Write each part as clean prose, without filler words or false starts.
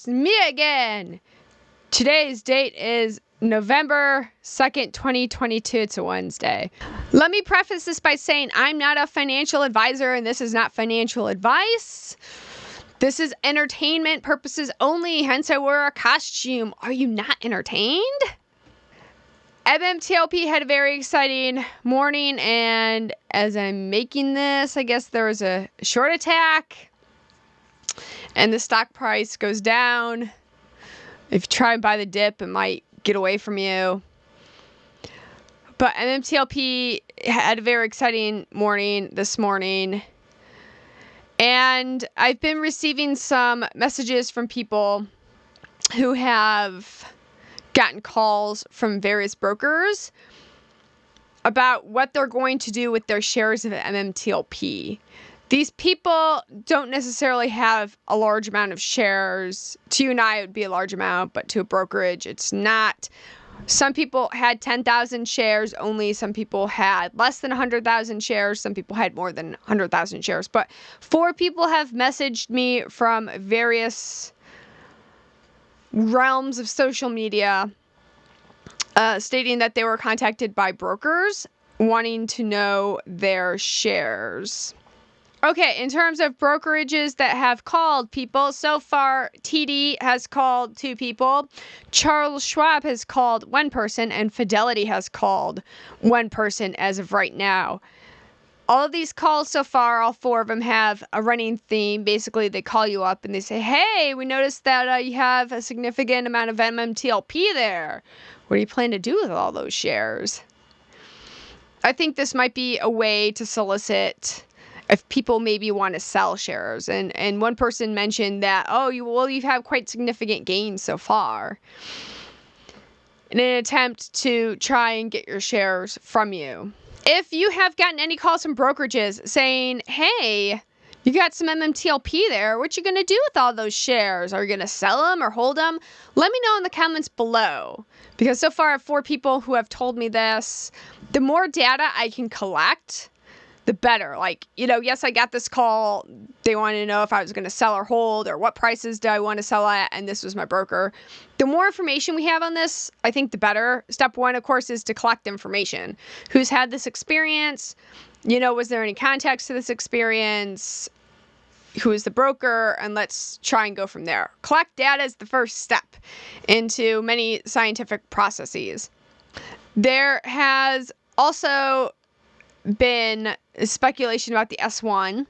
it's me again. Today's date is November 2nd, 2022. It's a Wednesday. Let me preface this by saying I'm not a financial advisor and this is not financial advice. This is entertainment purposes only, hence I wear a costume. Are you not entertained? MMTLP had a very exciting morning, and as I'm making this, I guess there was a short attack and the stock price goes down. If you try and buy the dip, it might get away from you. But MMTLP had a very exciting morning this morning. And I've been receiving some messages from people who have gotten calls from various brokers about what they're going to do with their shares of MMTLP. These people don't necessarily have a large amount of shares. To you and I, it would be a large amount, but to a brokerage, it's not. Some people had 10,000 shares only. Some people had less than 100,000 shares. Some people had more than 100,000 shares. But 4 people have messaged me from various realms of social media stating that they were contacted by brokers wanting to know their shares. Okay, in terms of brokerages that have called people, so far TD has called 2 people, Charles Schwab has called 1 person, and Fidelity has called 1 person as of right now. All of these calls so far, all 4 of them have a running theme. Basically, they call you up and they say, hey, we noticed that you have a significant amount of MMTLP there. What do you plan to do with all those shares? I think this might be a way to solicit if people maybe want to sell shares. And one person mentioned that, you've had quite significant gains so far, in an attempt to try and get your shares from you. If you have gotten any calls from brokerages saying, hey, you got some MMTLP there, what you going to do with all those shares? Are you going to sell them or hold them? Let me know in the comments below. Because so far I have 4 people who have told me this. The more data I can collect, the better. Yes, I got this call. They wanted to know if I was going to sell or hold, or what prices do I want to sell at, and this was my broker. The more information we have on this, I think the better. Step 1, of course, is to collect information. Who's had this experience? Was there any context to this experience? Who is the broker? And let's try and go from there. Collect data is the first step into many scientific processes. There has also been speculation about the S1.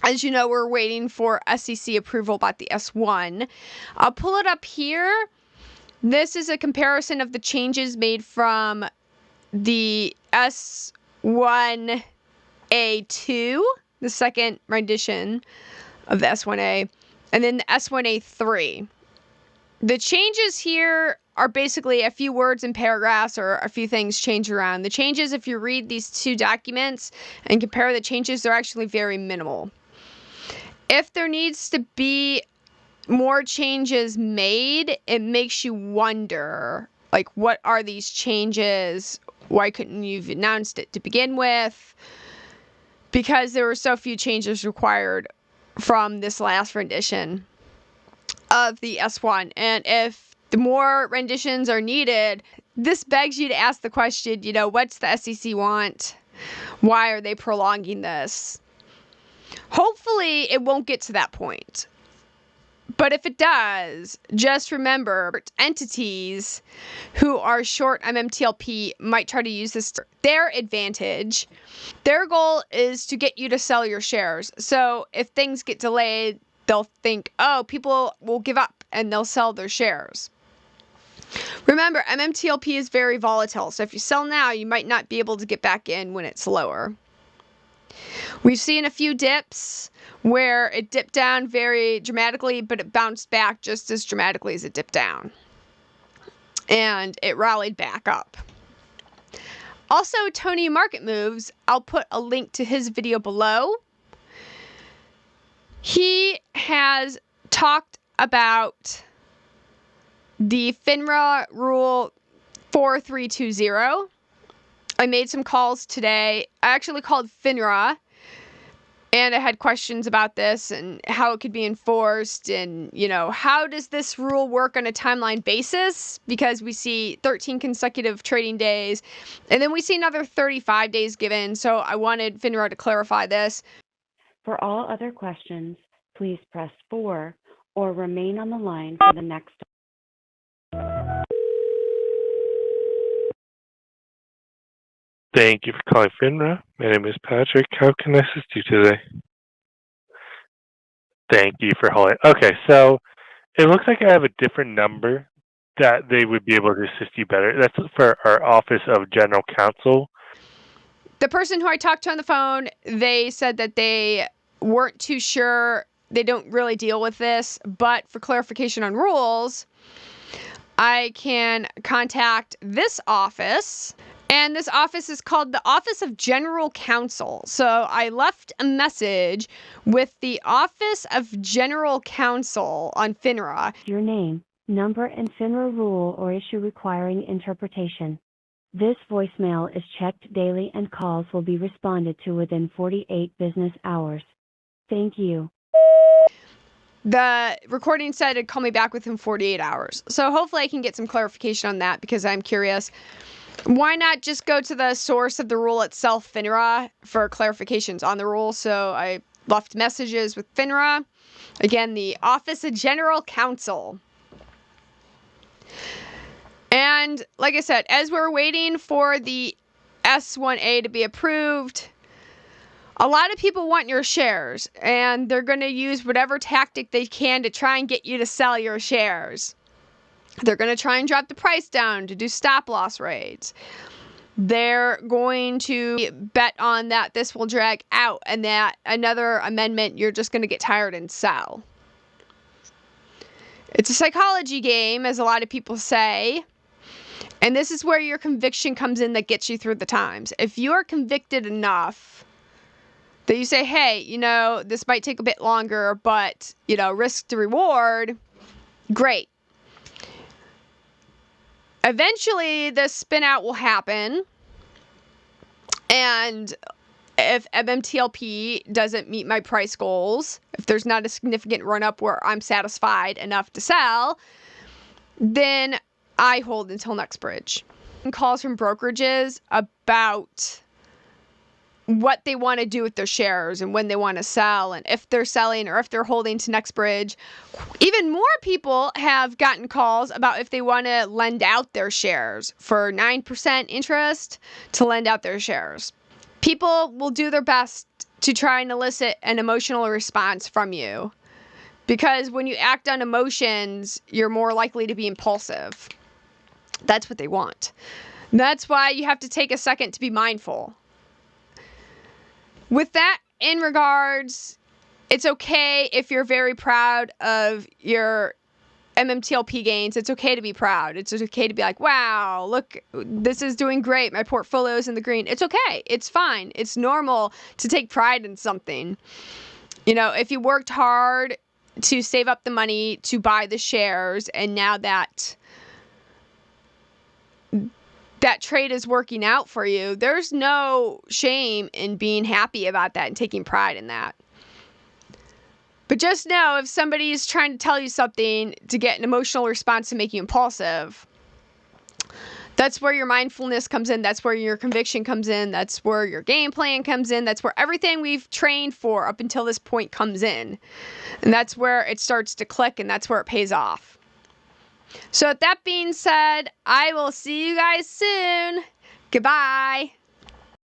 As you know, we're waiting for SEC approval about the S1. I'll pull it up here. This is a comparison of the changes made from the S1-a4, the second rendition of the S1-a, and then the S1-a3. The changes here are basically a few words and paragraphs or a few things change around. The changes, if you read these 2 documents and compare the changes, they're actually very minimal. If there needs to be more changes made, it makes you wonder, what are these changes? Why couldn't you have announced it to begin with? Because there were so few changes required from this last rendition of the S1. And if the more renditions are needed, this begs you to ask the question, what's the SEC want? Why are they prolonging this? Hopefully it won't get to that point. But if it does, just remember entities who are short MMTLP might try to use this to their advantage. Their goal is to get you to sell your shares. So if things get delayed, they'll think, people will give up and they'll sell their shares. Remember, MMTLP is very volatile, so if you sell now, you might not be able to get back in when it's lower. We've seen a few dips where it dipped down very dramatically, but it bounced back just as dramatically as it dipped down. And it rallied back up. Also, Tony Market Moves, I'll put a link to his video below. He has talked about the Finra Rule 4320. I made some calls today. I actually called Finra And I had questions about this and how it could be enforced and, how does this rule work on a timeline basis? Because we see 13 consecutive trading days and then we see another 35 days given. So I wanted Finra to clarify this. For all other questions, please press 4 or remain on the line for the next. Thank you for calling Finra. My name is Patrick. How can I assist you today? Thank you for holding. Okay, so it looks like I have a different number that they would be able to assist you better. That's for our Office of General Counsel. The person who I talked to on the phone, they said that they weren't too sure. They don't really deal with this, but for clarification on rules, I can contact this office. And this office is called the Office of General Counsel. So I left a message with the Office of General Counsel on Finra. Your name, number, and Finra rule or issue requiring interpretation. This voicemail is checked daily and calls will be responded to within 48 business hours. Thank you. The recording said it'd call me back within 48 hours. So hopefully I can get some clarification on that because I'm curious. Why not just go to the source of the rule itself, Finra, for clarifications on the rule? So I left messages with Finra. Again, the Office of General Counsel. And like I said, as we're waiting for the S1-a to be approved, a lot of people want your shares, and they're going to use whatever tactic they can to try and get you to sell your shares. They're going to try and drop the price down to do stop loss rates. They're going to bet on that this will drag out and that another amendment you're just going to get tired and sell. It's a psychology game, as a lot of people say. And this is where your conviction comes in that gets you through the times. If you're convicted enough that you say, hey, this might take a bit longer, but, risk to reward, great. Eventually, the spin out will happen. And if MMTLP doesn't meet my price goals, if there's not a significant run up where I'm satisfied enough to sell, then I hold until next bridge. Calls from brokerages about what they want to do with their shares and when they want to sell and if they're selling or if they're holding to next bridge. Even more people have gotten calls about if they want to lend out their shares for 9% interest to lend out their shares. People will do their best to try and elicit an emotional response from you because when you act on emotions, you're more likely to be impulsive. That's what they want. That's why you have to take a second to be mindful. With that in regards, it's okay if you're very proud of your MMTLP gains. It's okay to be proud. It's okay to be like, wow, look, this is doing great. My portfolio's in the green. It's okay. It's fine. It's normal to take pride in something. If you worked hard to save up the money to buy the shares and now that trade is working out for you, there's no shame in being happy about that and taking pride in that. But just know if somebody is trying to tell you something to get an emotional response and make you impulsive, that's where your mindfulness comes in. That's where your conviction comes in. That's where your game plan comes in. That's where everything we've trained for up until this point comes in. And that's where it starts to click and that's where it pays off. So with that being said, I will see you guys soon. Goodbye.